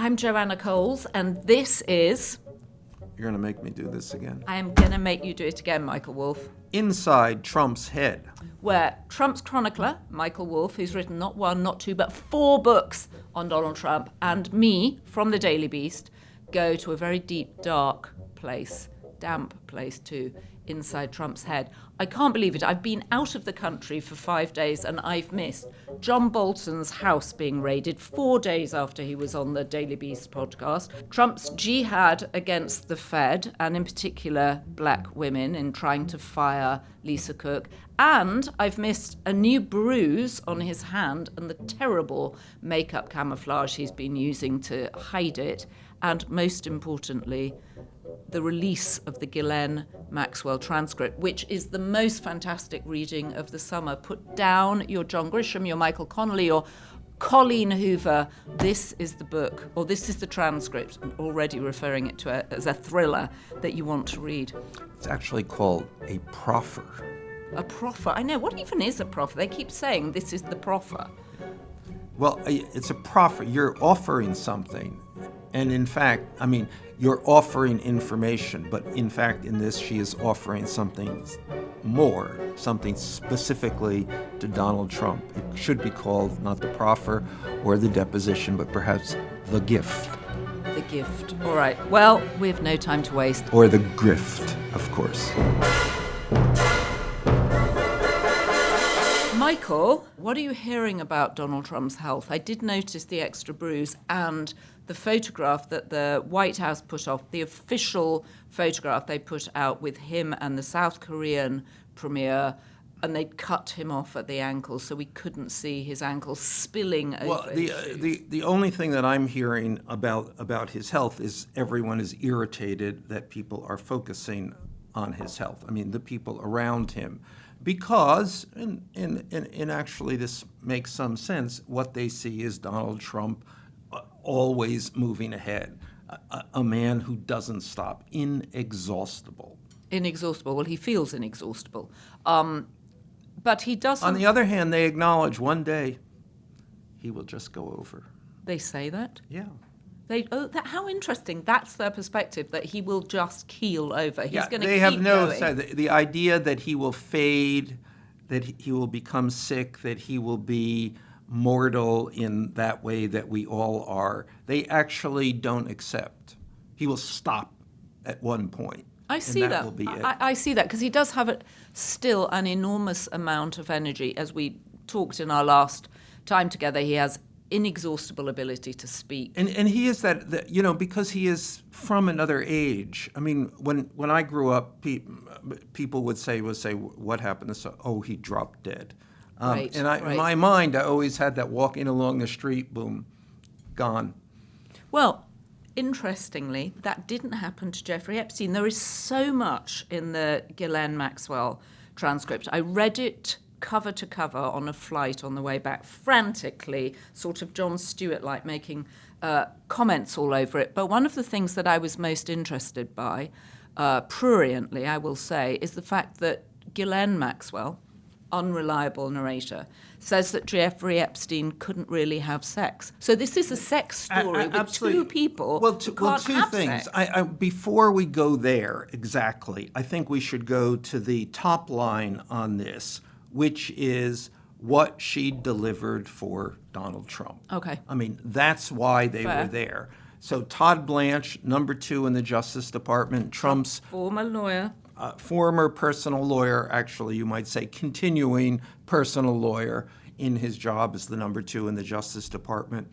I'm Joanna Coles, and this is... You're going to make me do this again? I am going to make you do it again, Michael Wolff. Inside Trump's head. Where Trump's chronicler, Michael Wolff, who's written not one, not two, but 4 books on Donald Trump, and me, from the Daily Beast, go to a very deep, dark place, damp place too, inside Trump's head. I can't believe it. I've been out of the country for 5 days and I've missed John Bolton's house being raided 4 days after he was on the Daily Beast podcast, Trump's jihad against the Fed, and in particular black women, in trying to fire Lisa Cook, and I've missed a new bruise on his hand and the terrible makeup camouflage he's been using to hide it, and most importantly, the release of the Ghislaine Maxwell transcript, which is the most fantastic reading of the summer. Put down your John Grisham, your Michael Connolly, or Colleen Hoover. This is the book, or this is the transcript. I'm already referring it to as a thriller that you want to read. It's actually called a proffer. A proffer? I know. What even is a proffer? They keep saying this is the proffer. Well, it's a proffer. You're offering something. And in fact, you're offering information, but in fact, in this, she is offering something more, something specifically to Donald Trump. It should be called not the proffer or the deposition, but perhaps the gift. The gift. All right. Well, we have no time to waste. Or the grift, of course. Michael, what are you hearing about Donald Trump's health? I did notice the extra bruise and the photograph that the White House put off, the official photograph they put out with him and the South Korean premier, and they'd cut him off at the ankle so we couldn't see his ankle spilling over. Well, the only thing that I'm hearing about his health is everyone is irritated that people are focusing on his health. The people around him. Because, and actually this makes some sense, what they see is Donald Trump always moving ahead, a man who doesn't stop, inexhaustible. Inexhaustible. Well, he feels inexhaustible. But he doesn't... On the other hand, they acknowledge one day he will just go over. They say that? Yeah. How interesting. That's their perspective, that he will just keel over. He's going to keep They have no going. say. The idea that he will fade, that he will become sick, that he will be mortal in that way that we all are, they actually don't accept. He will stop at one point. I see that. Will be it. I see that because he does have still an enormous amount of energy. As we talked in our last time together, he has inexhaustible ability to speak. And he is that, because he is from another age. When I grew up, people would say, what happened? He dropped dead. Right. In my mind, I always had that walking along the street, boom, gone. Well, interestingly, that didn't happen to Jeffrey Epstein. There is so much in the Ghislaine Maxwell transcript. I read it cover to cover on a flight on the way back, frantically, sort of Jon Stewart-like, making comments all over it. But one of the things that I was most interested by, pruriently, I will say, is the fact that Ghislaine Maxwell, unreliable narrator, says that Jeffrey Epstein couldn't really have sex. So this is a sex story with 2 people who can't have things. sex. Before we go there exactly, I think we should go to the top line on this, which is what she delivered for Donald Trump. Okay. That's why they Fair. were there. So Todd Blanche, number 2 in the Justice Department, Trump's Former lawyer. Former personal lawyer, actually, you might say continuing personal lawyer in his job as the number 2 in the Justice Department,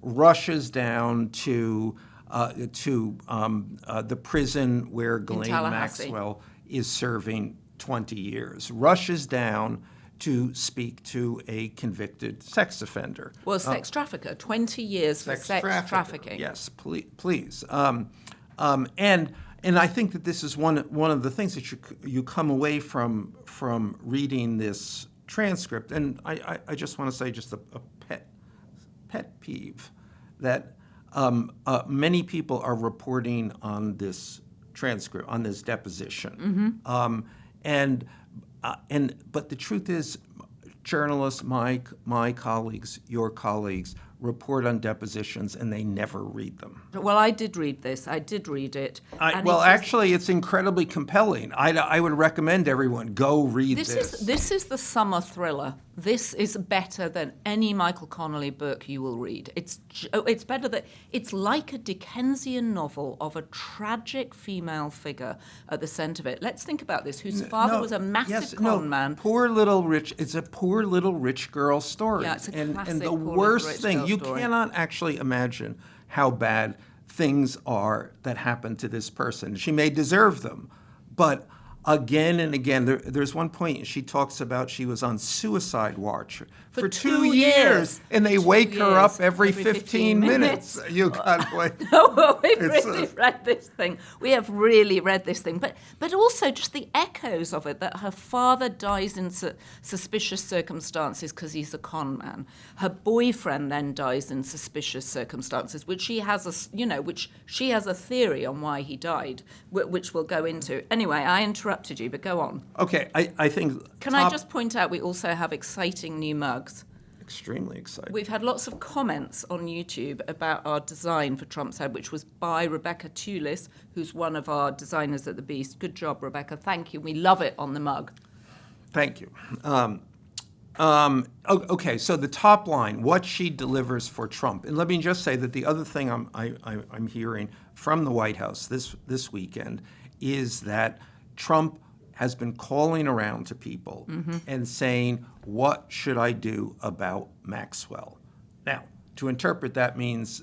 rushes down to the prison where Ghislaine Maxwell is serving 20 years, rushes down to speak to a convicted sex offender. Well, sex trafficker, 20 years for sex trafficking. Yes, please. And I think that this is one of the things that you come away from reading this transcript. And I just want to say just a pet peeve that many people are reporting on this transcript, on this deposition. But the truth is, journalists, my colleagues, your colleagues, report on depositions and they never read them. Well, I did read this. I did read it. And Actually, it's incredibly compelling. I would recommend everyone go read this. This is the summer thriller. This is better than any Michael Connelly book you will read. It's better than, it's like a Dickensian novel of a tragic female figure at the centre of it. Let's think about this, whose father was a massive con man. It's a poor little rich girl story. Yeah, it's a classic and the poor little worst rich thing, girl you story. cannot actually imagine how bad things are that happen to this person. She may deserve them, but again and again, there's one point she talks about she was on suicide watch for 2 years, and they wake her up every 15 minutes. You can't wait. No, we've really read this thing. We have really read this thing. But also just the echoes of it, that her father dies in suspicious circumstances because he's a con man. Her boyfriend then dies in suspicious circumstances, which she has a theory on why he died, which we'll go into. Anyway, I interrupted you, but go on. Okay, I think... I just point out we also have exciting new mugs. Extremely exciting. We've had lots of comments on YouTube about our design for Trump's head, which was by Rebecca Tulis, who's one of our designers at The Beast. Good job, Rebecca. Thank you. We love it on the mug. Thank you. Okay, so the top line, what she delivers for Trump. And let me just say that the other thing I'm hearing from the White House this weekend is that Trump has been calling around to people and saying, what should I do about Maxwell? Now, to interpret that means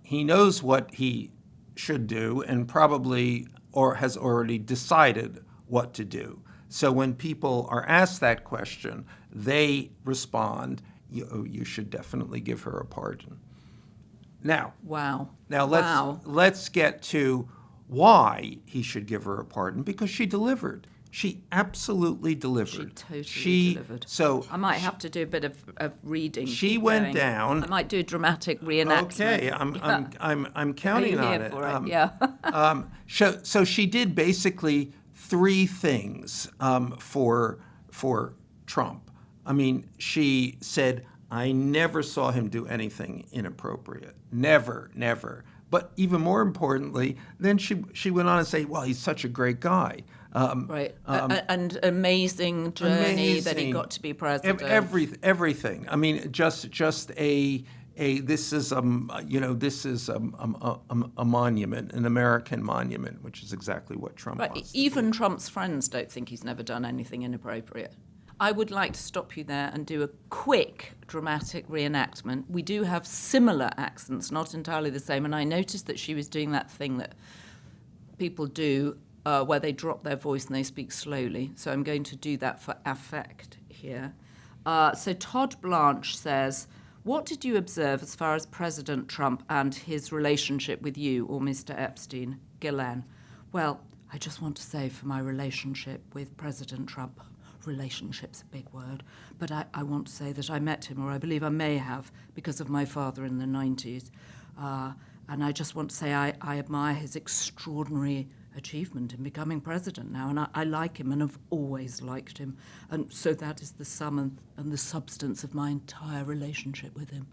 he knows what he should do and probably or has already decided what to do. So when people are asked that question, they respond, you should definitely give her a pardon. Now, let's get to why he should give her a pardon, because she delivered. She absolutely delivered. She totally delivered. So I might have to do a bit of reading. She went down. I might do a dramatic reenactment. Okay, I'm counting on it. For it? Yeah. So she did basically three things for Trump. I mean, she said, I never saw him do anything inappropriate. Never. But even more importantly, then she went on to say, well, he's such a great guy. Right. And amazing journey that he got to be president. Everything. I mean, just this is a monument, an American monument, which is exactly what Trump wants. Even Trump's friends don't think he's never done anything inappropriate. I would like to stop you there and do a quick dramatic reenactment. We do have similar accents, not entirely the same, and I noticed that she was doing that thing that people do where they drop their voice and they speak slowly. So I'm going to do that for effect here. So Todd Blanche says, what did you observe as far as President Trump and his relationship with you or Mr. Epstein? Ghislaine. Well, I just want to say for my relationship with President Trump, relationship's a big word, but I want to say that I met him, or I believe I may have, because of my father in the 90s. And I just want to say I admire his extraordinary achievement in becoming president now, and I like him and have always liked him. And so that is the sum and the substance of my entire relationship with him.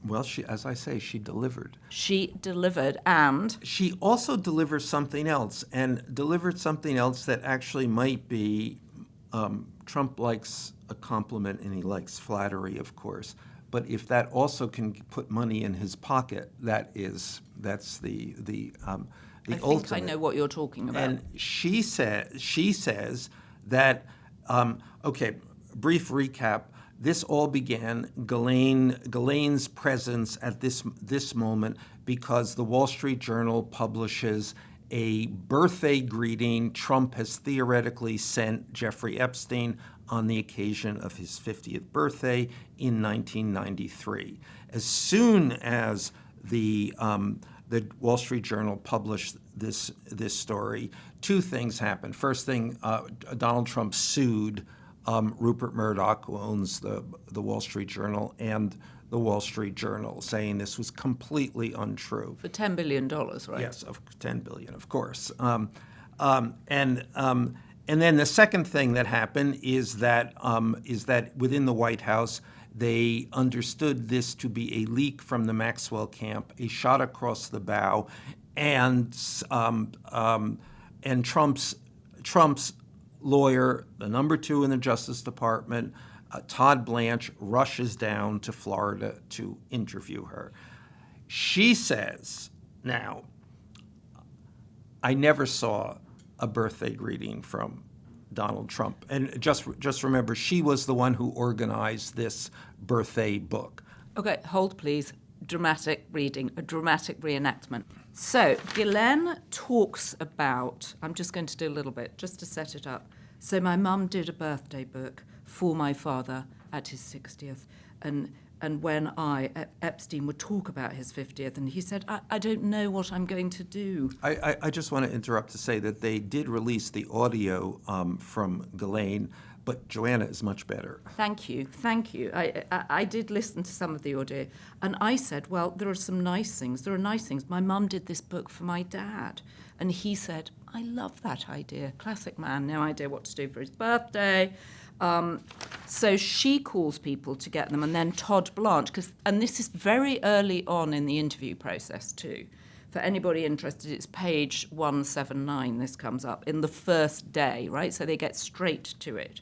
Well, as I say, she delivered. She delivered, and she also delivered something else, that actually might be, Trump likes a compliment and he likes flattery, of course. But if that also can put money in his pocket, that's the ultimate. I think I know what you're talking about. And she says that, okay, brief recap. This all began, Ghislaine's presence at this moment, because the Wall Street Journal publishes a birthday greeting Trump has theoretically sent Jeffrey Epstein on the occasion of his 50th birthday in 1993. As soon as the Wall Street Journal published this story, two things happened. First thing, Donald Trump sued Rupert Murdoch, who owns the Wall Street Journal, and the Wall Street Journal, saying this was completely untrue. For $10 billion, right? Yes, of $10 billion, of course. And then the second thing that happened is that within the White House, they understood this to be a leak from the Maxwell camp, a shot across the bow, and Trump's lawyer, the number 2 in the Justice Department, Todd Blanche, rushes down to Florida to interview her. She says, now, I never saw a birthday greeting from Donald Trump. And just remember, she was the one who organized this birthday book. Okay, hold please. Dramatic reading, a dramatic reenactment. So Ghislaine talks about, I'm just going to do a little bit, just to set it up. So my mum did a birthday book for my father at his 60th. And when Epstein would talk about his 50th, and he said, I don't know what I'm going to do. I just want to interrupt to say that they did release the audio from Ghislaine, but Joanna is much better. Thank you. I did listen to some of the audio, and I said, well, there are some nice things. There are nice things. My mum did this book for my dad, and he said, I love that idea. Classic man, no idea what to do for his birthday. So she calls people to get them, and then Todd Blanche, and this is very early on in the interview process too. For anybody interested, it's page 179, this comes up, in the first day, right? So they get straight to it.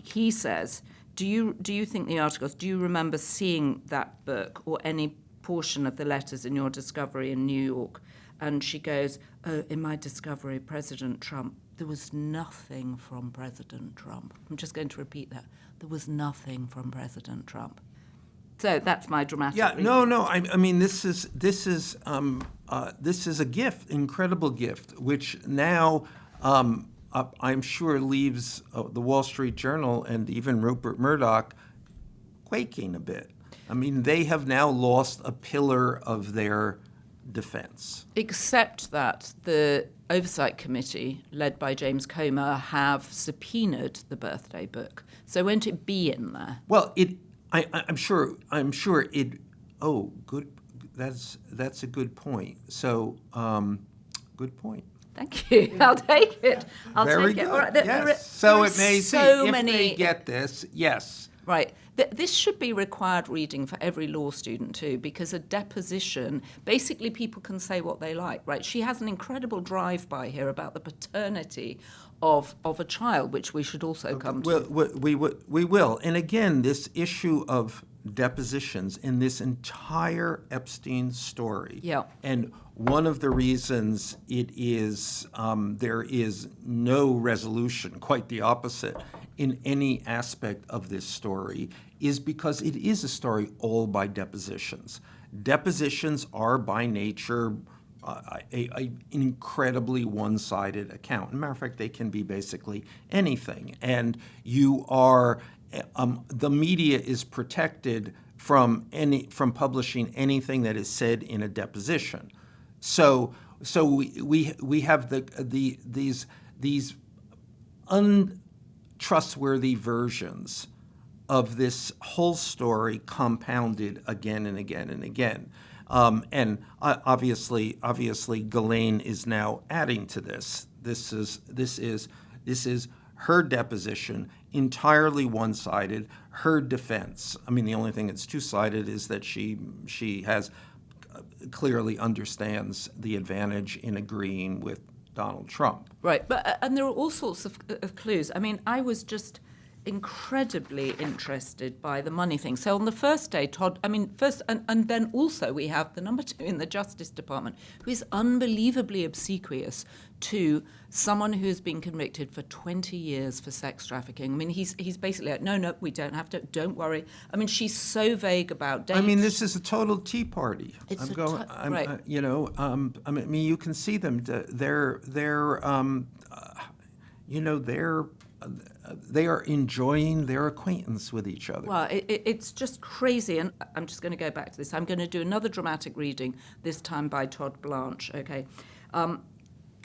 He says, do you think the articles, do you remember seeing that book or any portion of the letters in your discovery in New York? And she goes, oh, in my discovery, President Trump, there was nothing from President Trump. I'm just going to repeat that. There was nothing from President Trump. So that's my dramatic. Yeah, no. I mean, this is a gift, incredible gift, which now I'm sure leaves the Wall Street Journal and even Rupert Murdoch quaking a bit. I mean, they have now lost a pillar of their defense. Except that the Oversight Committee, led by James Comer, have subpoenaed the birthday book. So won't it be in there? Well, I'm sure it. Oh, good. That's a good point. So, good point. Thank you. I'll take it. Very good. All right. Yes. So it may be if they get this. Yes. Right. This should be required reading for every law student too, because a deposition, basically people can say what they like, right? She has an incredible drive-by here about the paternity of a child, which we should also come to. We will. And again, this issue of depositions in this entire Epstein story. Yeah. And one of the reasons it is there is no resolution, quite the opposite, in any aspect of this story is because it is a story all by depositions. Depositions are by nature an incredibly one-sided account. As a matter of fact, they can be basically anything. And you are, the media is protected from publishing anything that is said in a deposition. So we have these untrustworthy versions of this whole story compounded again and again and again. And obviously, Ghislaine is now adding to this. This is her deposition, entirely one-sided. Her defense. I mean, the only thing that's two-sided is that she has clearly understands the advantage in agreeing with Donald Trump. Right, and there are all sorts of clues. I mean, I was just incredibly interested by the money thing. So on the first day, and then also we have the number 2 in the Justice Department, who is unbelievably obsequious to someone who has been convicted for 20 years for sex trafficking. I mean, he's basically like, no, we don't have to, don't worry. I mean, she's so vague about dates. I mean, this is a total Tea Party. Right. I mean, you can see them. They are enjoying their acquaintance with each other. Well, it's just crazy, and I'm just going to go back to this. I'm going to do another dramatic reading, this time by Todd Blanche, okay,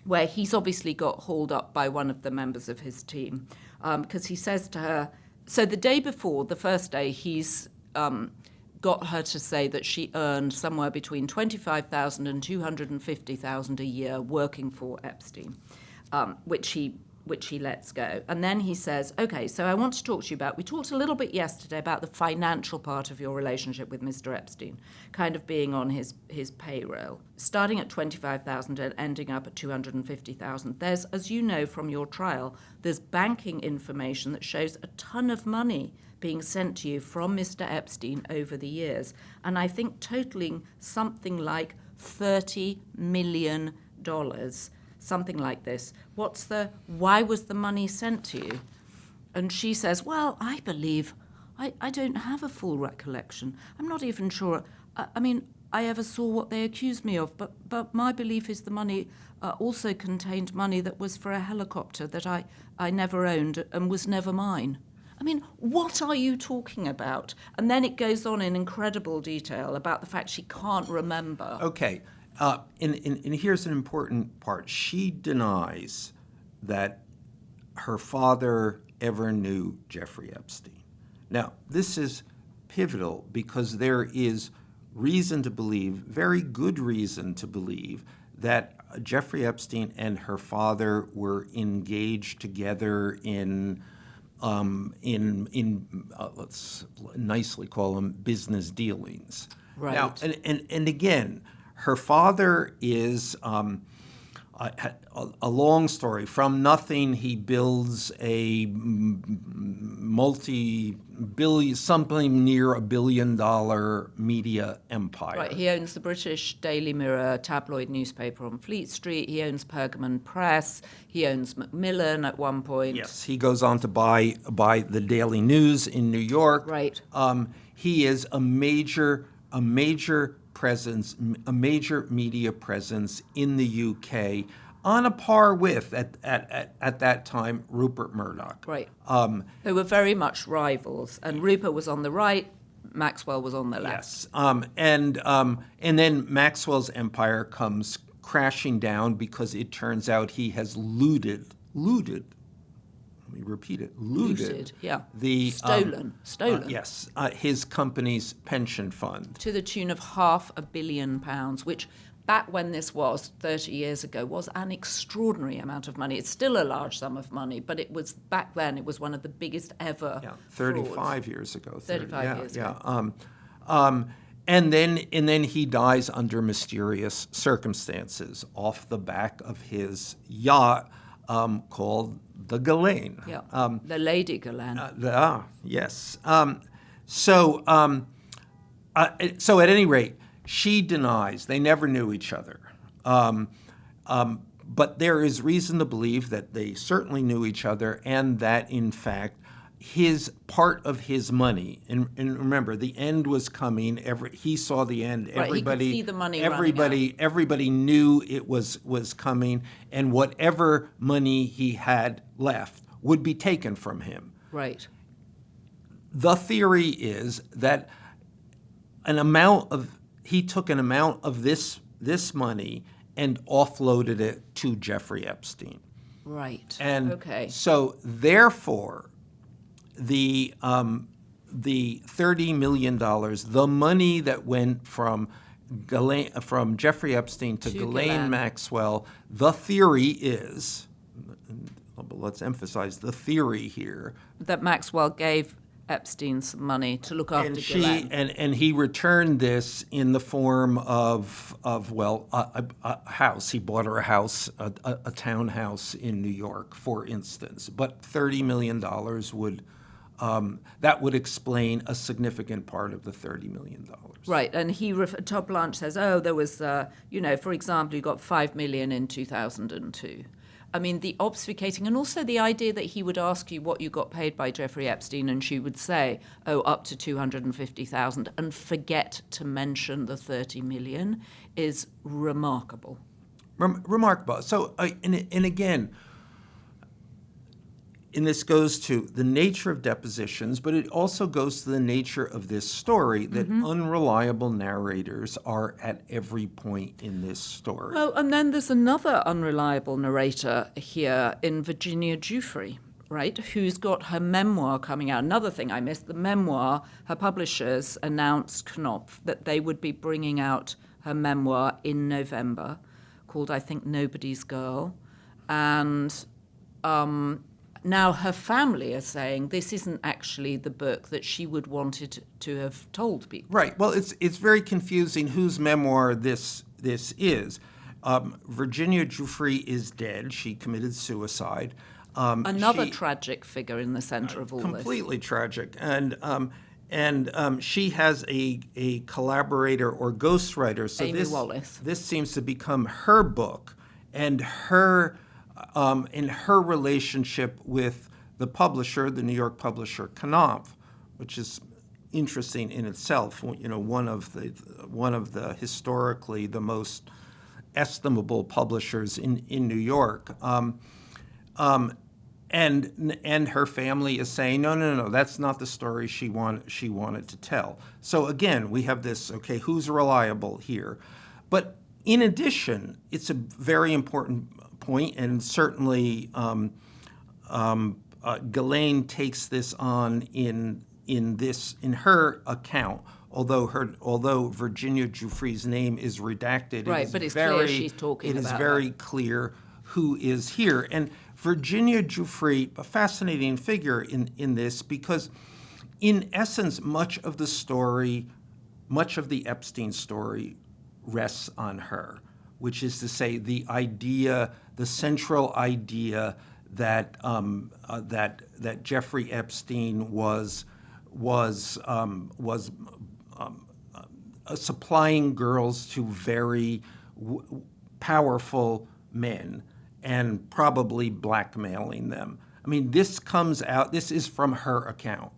where he's obviously got hauled up by one of the members of his team, because he says to her, so the day before, the first day, he's got her to say that she earned somewhere between $25,000 and $250,000 a year working for Epstein, which he which he lets go. And then he says, okay, so I want to talk to you about, we talked a little bit yesterday about the financial part of your relationship with Mr. Epstein, kind of being on his payroll, starting at $25,000 and ending up at $250,000. There's, as you know from your trial, there's banking information that shows a ton of money being sent to you from Mr. Epstein over the years. And I think totaling something like $30 million. Something like this. Why was the money sent to you? And she says, well, I believe, I don't have a full recollection. I'm not even sure, I ever saw what they accused me of, but my belief is the money also contained money that was for a helicopter that I never owned and was never mine. I mean, what are you talking about? And then it goes on in incredible detail about the fact she can't remember. Okay. And here's an important part. She denies that her father ever knew Jeffrey Epstein. Now, this is pivotal because there is reason to believe, very good reason to believe, that Jeffrey Epstein and her father were engaged together in let's nicely call them business dealings. Right. Now, and again, her father is a long story. From nothing, he builds a multi-billion, something near $1 billion media empire. Right. He owns the British Daily Mirror tabloid newspaper on Fleet Street. He owns Pergamon Press. He owns Macmillan at one point. Yes, he goes on to buy the Daily News in New York. Right. He is a major presence, a major media presence in the UK, on a par with at that time Rupert Murdoch. Right. They were very much rivals, and Rupert was on the right, Maxwell was on the left. Yes, and then Maxwell's empire comes crashing down because it turns out he has looted. Let me repeat it. Looted. Yeah. Stolen. Yes. His company's pension fund. To the tune of £500 million, which back when this was 30 years ago was an extraordinary amount of money. It's still a large sum of money, but it was back then it was one of the biggest ever. Yeah, 35 frauds. Years ago. 35 years ago. And then he dies under mysterious circumstances off the back of his yacht called the Ghislaine. Yeah, the Lady Ghislaine. Yes. So at any rate, she denies they never knew each other. But there is reason to believe that they certainly knew each other, and that in fact his part of his money, and remember the end was coming. He saw the end. Right, Everybody, he could see the money everybody knew it was coming, and whatever money he had left would be taken from him. Right. The theory is that he took an amount of this money and offloaded it to Jeffrey Epstein. Right. And okay. So therefore, the $30 million, the money that went from Jeffrey Epstein to Ghislaine Maxwell, the theory is, let's emphasize the theory here, that Maxwell gave Epstein some money to look after Ghislaine. And he returned this in the form of a house. He bought her a house, a townhouse in New York, for instance. But $30 million would explain a significant part of the $30 million. Right, and Todd Blanche says, there was, for example, you got $5 million in 2002. I mean, the obfuscating, and also the idea that he would ask you what you got paid by Jeffrey Epstein, and she would say, up to $250,000, and forget to mention the $30 million is remarkable. Remarkable. So, and again, and this goes to the nature of depositions, but it also goes to the nature of this story, that unreliable narrators are at every point in this story. Well, and then there's another unreliable narrator here in Virginia Giuffre, right, who's got her memoir coming out. Another thing I missed, the memoir, her publishers announced, Knopf, that they would be bringing out her memoir in November, called, I think, Nobody's Girl. And now her family are saying this isn't actually the book that she would wanted to have told people. Right. Well, it's very confusing whose memoir this is. Virginia Giuffre is dead. She committed suicide. Another tragic figure in the center of all this. Completely tragic. And she has a collaborator or ghostwriter. So Amy Wallace. This seems to become her book, and her in her relationship with the publisher, the New York publisher Knopf, which is interesting in itself. You know, one of the historically the most estimable publishers in New York. And her family is saying, no, that's not the story she wanted to tell. So again, we have this, okay, who's reliable here? But in addition, it's a very important point, and certainly Ghislaine takes this on in her account. Although Virginia Giuffre's name is redacted, right? But it's clear she's talking about. It is very clear who is here, and Virginia Giuffre, a fascinating figure in this, because in essence, much of the Epstein story rests on her, which is to say the central idea that Jeffrey Epstein was supplying girls to very powerful men and probably blackmailing them. I mean, this is from her account.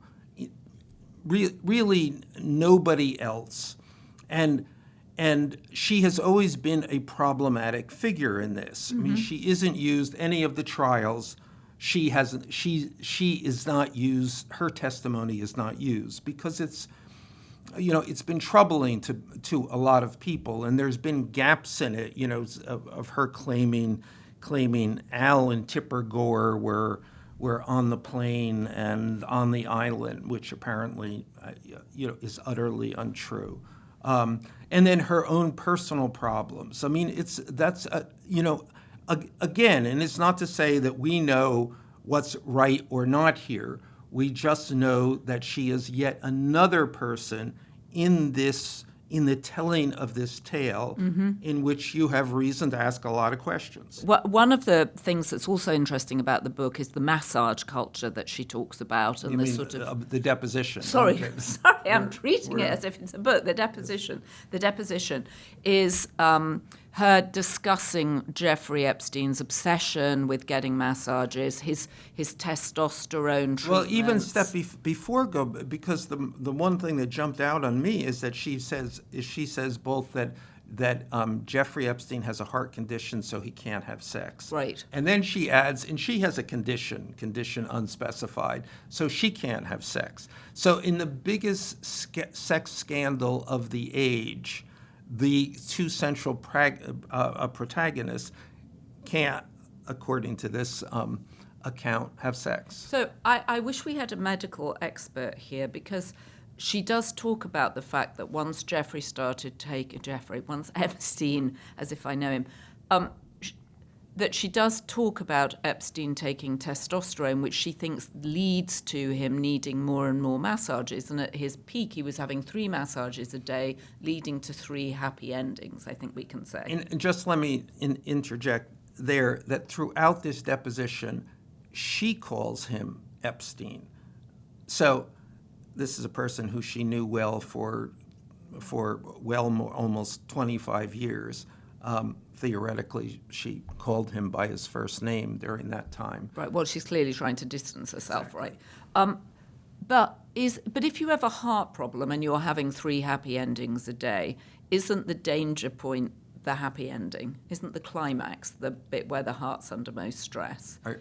Really nobody else. And she has always been a problematic figure in this. Mm-hmm. I mean, she isn't used any of the trials. She is not used, her testimony is not used because it's been troubling to a lot of people, and there's been gaps in it, of her claiming Al and Tipper Gore were on the plane and on the island, which apparently is utterly untrue. And then her own personal problems. I mean, again, and it's not to say that we know what's right or not here. We just know that she is yet another person in the telling of this tale, mm-hmm. in which you have reason to ask a lot of questions. One of the things that's also interesting about the book is the massage culture that she talks about, and the deposition. Sorry, I'm treating it as if it's a book. The deposition is her discussing Jeffrey Epstein's obsession with getting massages, his testosterone treatments. Well, even step before because the one thing that jumped out on me is that she says both that Jeffrey Epstein has a heart condition, so he can't have sex. Right. And then she adds, and she has a condition unspecified, so she can't have sex. So in the biggest sex scandal of the age, the two central protagonists can't, according to this account, have sex. So I wish we had a medical expert here, because she does talk about the fact that once once Epstein, as if I know him, that she does talk about Epstein taking testosterone, which she thinks leads to him needing more and more massages. And at his peak, he was having 3 massages a day, leading to 3 happy endings, I think we can say. And just let me interject there that throughout this deposition, she calls him Epstein. So this is a person who she knew well for almost 25 years. Theoretically, she called him by his first name during that time. Right. Well, she's clearly trying to distance herself, exactly. Right? But if you have a heart problem and you're having 3 happy endings a day, isn't the danger point the happy ending? Isn't the climax the bit where the heart's under most stress? Are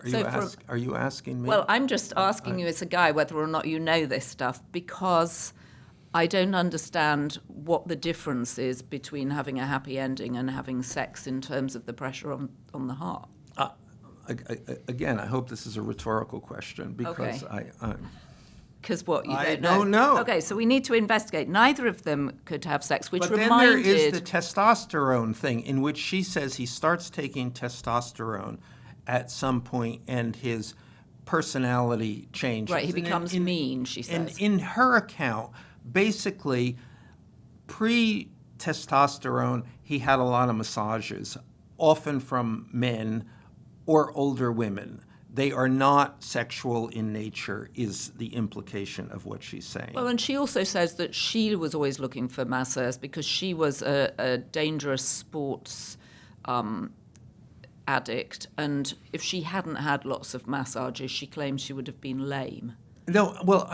you asking me? Well, I'm just asking you as a guy whether or not you know this stuff, because I don't understand what the difference is between having a happy ending and having sex in terms of the pressure on the heart. Again, I hope this is a rhetorical question, because okay. Because what, you I don't know. Okay, so we need to investigate. Neither of them could have sex, which reminded... But then there is the testosterone thing, in which she says he starts taking testosterone, at some point, and his personality changes. Right, he becomes mean, she And says. in her account, basically, pre-testosterone, he had a lot of massages, often from men or older women. They are not sexual in nature, is the implication of what she's saying. Well, and she also says that she was always looking for masseurs because she was a dangerous sports addict, and if she hadn't had lots of massages, she claims she would have been lame. No, well,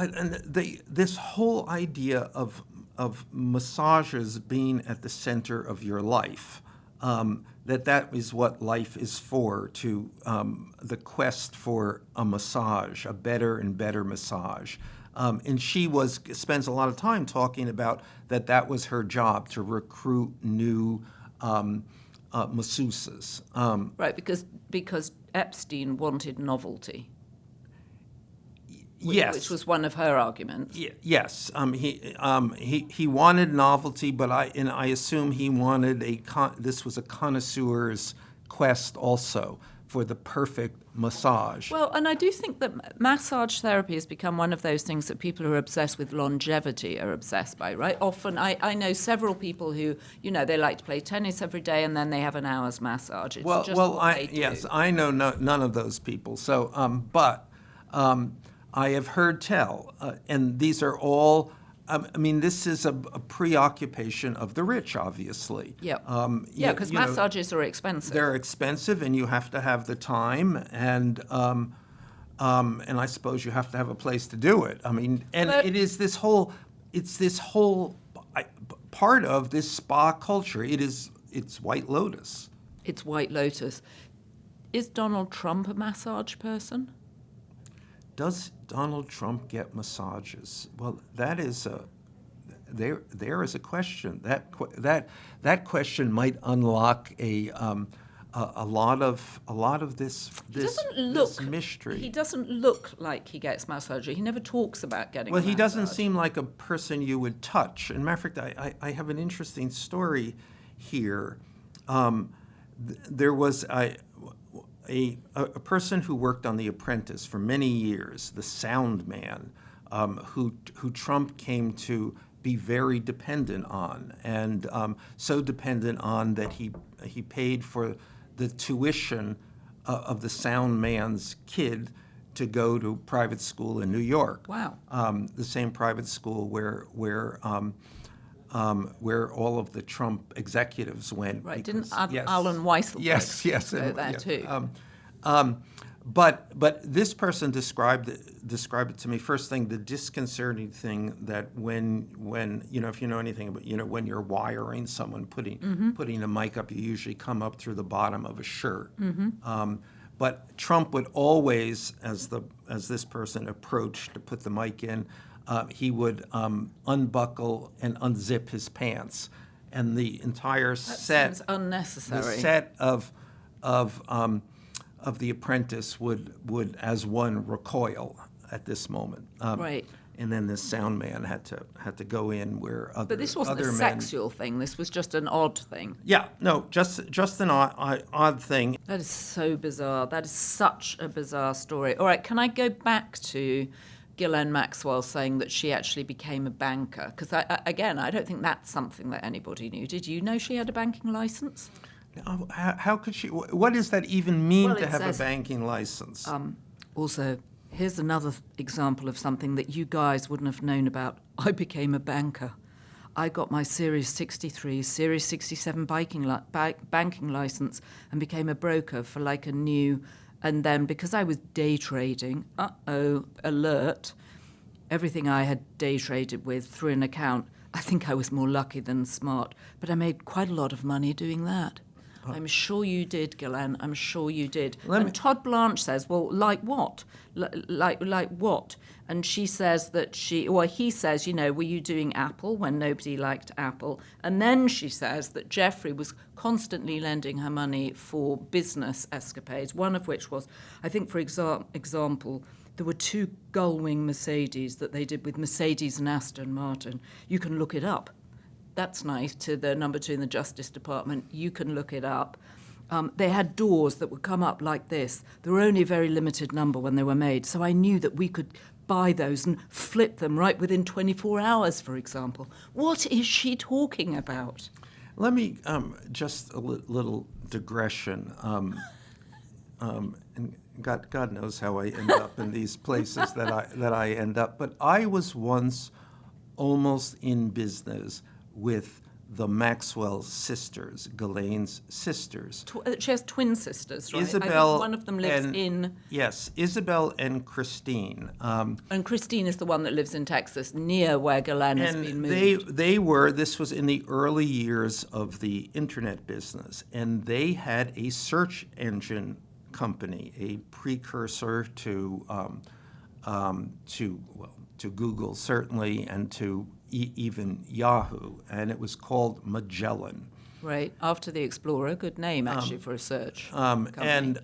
this whole idea of massages being at the center of your life, that is what life is for, to the quest for a massage, a better and better massage. And she spends a lot of time talking about that was her job, to recruit new masseuses. Right, because Epstein wanted novelty. Yes, which was one of her arguments. Yes, he wanted novelty, but I assume he wanted this was a connoisseur's quest also for the perfect massage. Well, and I do think that massage therapy has become one of those things that people who are obsessed with longevity are obsessed by, right? Often, I know several people who, they like to play tennis every day and then they have an hour's massage. It's just what they do. Yes, I know none of those people. So, I have heard tell, and these are all. This is a preoccupation of the rich, obviously. Yeah, because massages are expensive. They're expensive, and you have to have the time, and I suppose you have to have a place to do it. It is this whole. It's this whole part of this spa culture. It's White Lotus. It's White Lotus. Is Donald Trump a massage person? Does Donald Trump get massages? Well, that is there is a question. That question might unlock a lot of this mystery. He doesn't look like he gets massages. He never talks about getting. Well, a he doesn't massage. seem like a person you would touch. And matter of fact, I have an interesting story here. There was a person who worked on The Apprentice for many years, the sound man, who Trump came to be very dependent on, and so dependent on that he paid for the tuition of the sound man's kid to go to private school in New York. Wow. The same private school where all of the Trump executives went. Right, because, didn't Alan Weisselberg go there too? But this person described it to me. First thing, the disconcerting thing that when if you know anything about when you're wiring someone, putting a mic up, you usually come up through the bottom of a shirt. But Trump would always, as this person approached to put the mic in, he would unbuckle and unzip his pants, and the entire set. Seems unnecessary. The set of The Apprentice would as one recoil at this moment. Right. And then this sound man had to go in where other. But this wasn't other a men, sexual thing. This was just an odd thing. Yeah, no, just an odd thing. That is so bizarre. That is such a bizarre story. All right, can I go back to Ghislaine Maxwell saying that she actually became a banker? Because, I don't think that's something that anybody knew. Did you know she had a banking license? How could she? What does that even mean Well, to it have says, a banking license? Also, here's another example of something that you guys wouldn't have known about. I became a banker. I got my Series 63, Series 67 banking license and became a broker for like a new... And then because I was day trading, alert, everything I had day traded with through an account, I think I was more lucky than smart. But I made quite a lot of money doing that. I'm sure you did, Ghislaine. I'm sure you did. Todd Blanche says, well, like what? Like what? And she says that he says, were you doing Apple when nobody liked Apple? And then she says that Giuffre was constantly lending her money for business escapades, one of which was, I think, for example, there were 2 gull-wing Mercedes that they did with Mercedes and Aston Martin. You can look it up. That's nice, to the number 2 in the Justice Department. You can look it up. They had doors that would come up like this. There were only a very limited number when they were made, so I knew that we could buy those and flip them right within 24 hours, for example. What is she talking about? Let me just a little digression. And God knows how I end up in these places that I end up. But I was once almost in business with the Maxwell sisters, Ghislaine's sisters. She has twin sisters, right? Isabel, I think one of them lives in... Yes, Isabel and Christine. And Christine is the one that lives in Texas, near where Ghislaine has been moved. This was in the early years of the internet business, and they had a search engine company, a precursor to Google certainly, and to even Yahoo, and it was called Magellan. Right, after the Explorer, good name actually for a search company.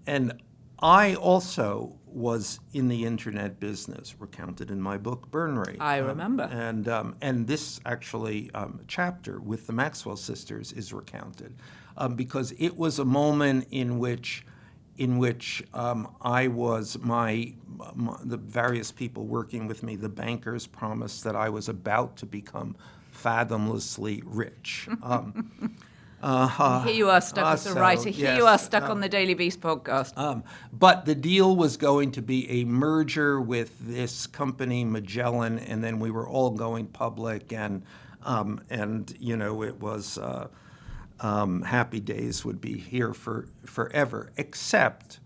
And I also was in the internet business, recounted in my book Burn Rate. I remember. And this actually chapter with the Maxwell sisters is recounted because it was a moment in which I was the various people working with me, the bankers, promised that I was about to become fathomlessly rich. Here you are stuck as a writer. Here you are stuck on the Daily Beast podcast. But the deal was going to be a merger with this company, Magellan, and then we were all going public, and it was. Happy days would be here forever, except,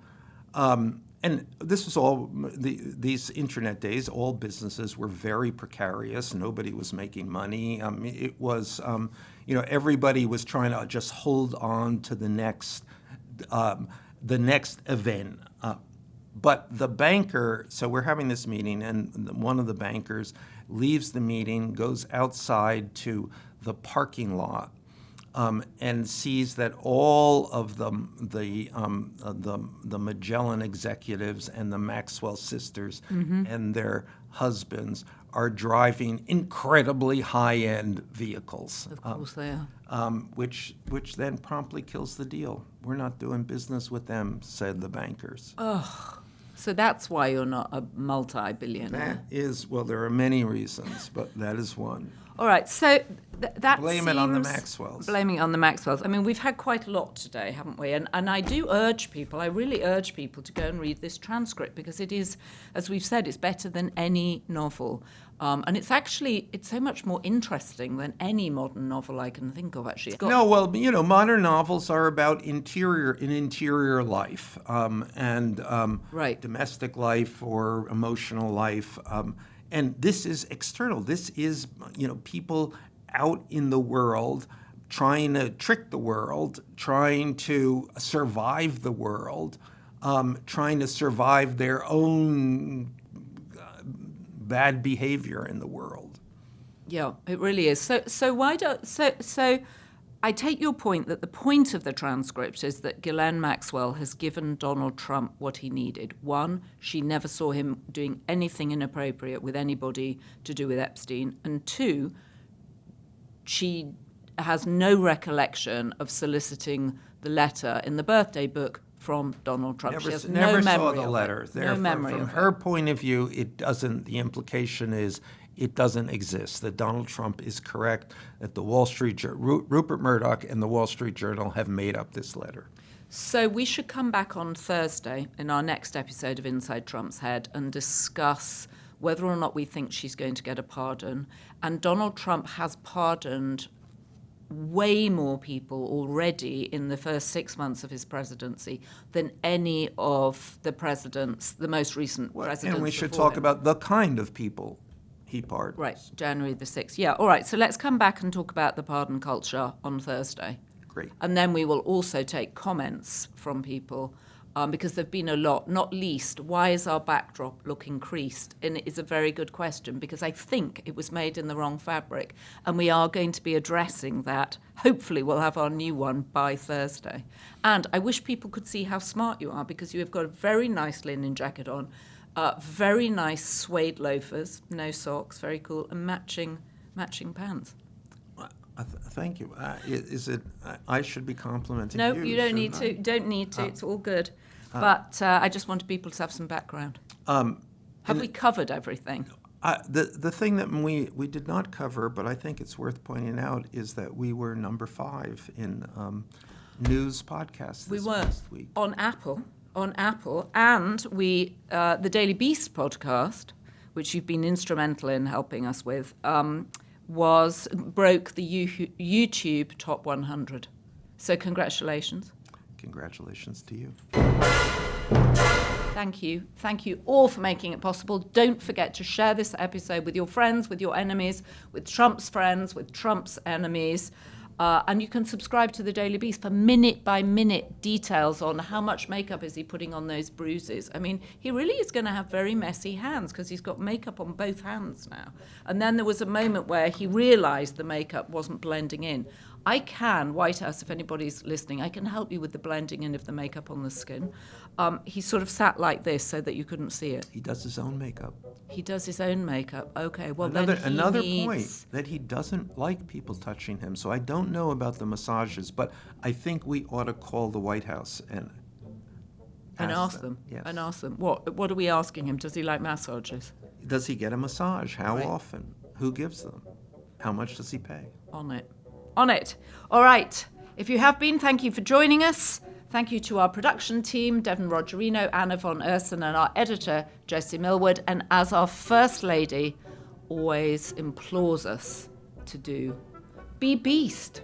and this was all, these internet days, all businesses were very precarious. Nobody was making money. It was, everybody was trying to just hold on to the next event. But the banker, so we're having this meeting, and one of the bankers leaves the meeting, goes outside to the parking lot, and sees that all of the Magellan executives and the Maxwell sisters and their husbands are driving incredibly high-end vehicles. Of course they are. Which then promptly kills the deal. We're not doing business with them, said the bankers. Oh, so that's why you're not a multi-billionaire. That is, well, there are many reasons, but that is one. All right, so that Blame it on the Maxwells. Blaming it on the Maxwells. I mean, we've had quite a lot today, haven't we? And I do urge people, I really urge people to go and read this transcript because it is, as we've said, it's better than any novel. And it's so much more interesting than any modern novel I can think of, actually. Modern novels are about interior life and right. domestic life or emotional life. And this is external. This is, people out in the world trying to trick the world, trying to survive the world, trying to survive their own bad behavior in the world. Yeah, it really is. So I take your point that the point of the transcript is that Ghislaine Maxwell has given Donald Trump what he needed. One, she never saw him doing anything inappropriate with anybody to do with Epstein. And two, she has no recollection of soliciting the letter in the birthday book from Donald Trump. She has never no memory saw the letter. No memory from of her it. point of view, it doesn't. The implication is it doesn't exist. That Donald Trump is correct. That the Rupert Murdoch and the Wall Street Journal have made up this letter. So we should come back on Thursday in our next episode of Inside Trump's Head and discuss whether or not we think she's going to get a pardon. And Donald Trump has pardoned way more people already in the first 6 months of his presidency than any of the presidents, the most recent presidents. And we should talk about the kind of people he pardons. Right, January the 6th. Yeah, all right, so let's come back and talk about the pardon culture on Thursday. Great. And then we will also take comments from people because there have been a lot, not least, why is our backdrop looking creased? And it is a very good question because I think it was made in the wrong fabric. And we are going to be addressing that. Hopefully we'll have our new one by Thursday. And I wish people could see how smart you are because you have got a very nice linen jacket on, very nice suede loafers, no socks, very cool, and matching pants. Thank you. I should be complimenting No, you. you don't need shouldn't to. Don't need to. It's all good. But I just wanted people to have some background. Have we covered everything? The thing that we did not cover, but I think it's worth pointing out, is that we were number 5 in news podcasts this past week. On Apple, and we the Daily Beast podcast, which you've been instrumental in helping us with, broke the YouTube top 100. So congratulations. Congratulations to you. Thank you. Thank you all for making it possible. Don't forget to share this episode with your friends, with your enemies, with Trump's friends, with Trump's enemies. And you can subscribe to the Daily Beast for minute-by-minute details on how much makeup is he putting on those bruises. I mean, he really is going to have very messy hands because he's got makeup on both hands now. And then there was a moment where he realized the makeup wasn't blending in. I can, White House, if anybody's listening, I can help you with the blending in of the makeup on the skin. He sort of sat like this so that you couldn't see it. He does his own makeup. He does his own makeup. Okay, well another point, that he doesn't like people touching him. So I don't know about the massages, but I think we ought to call the White House and ask them. Yes. And ask them. What are we asking him? Does he like massages? Does he get a massage? How often? Who gives them? How much does he pay? On it. All right. If you have been, thank you for joining us. Thank you to our production team, Devon Rogerino, Anna von Ursen, and our editor, Jessie Millwood. And as our First Lady always implores us to do, be beast.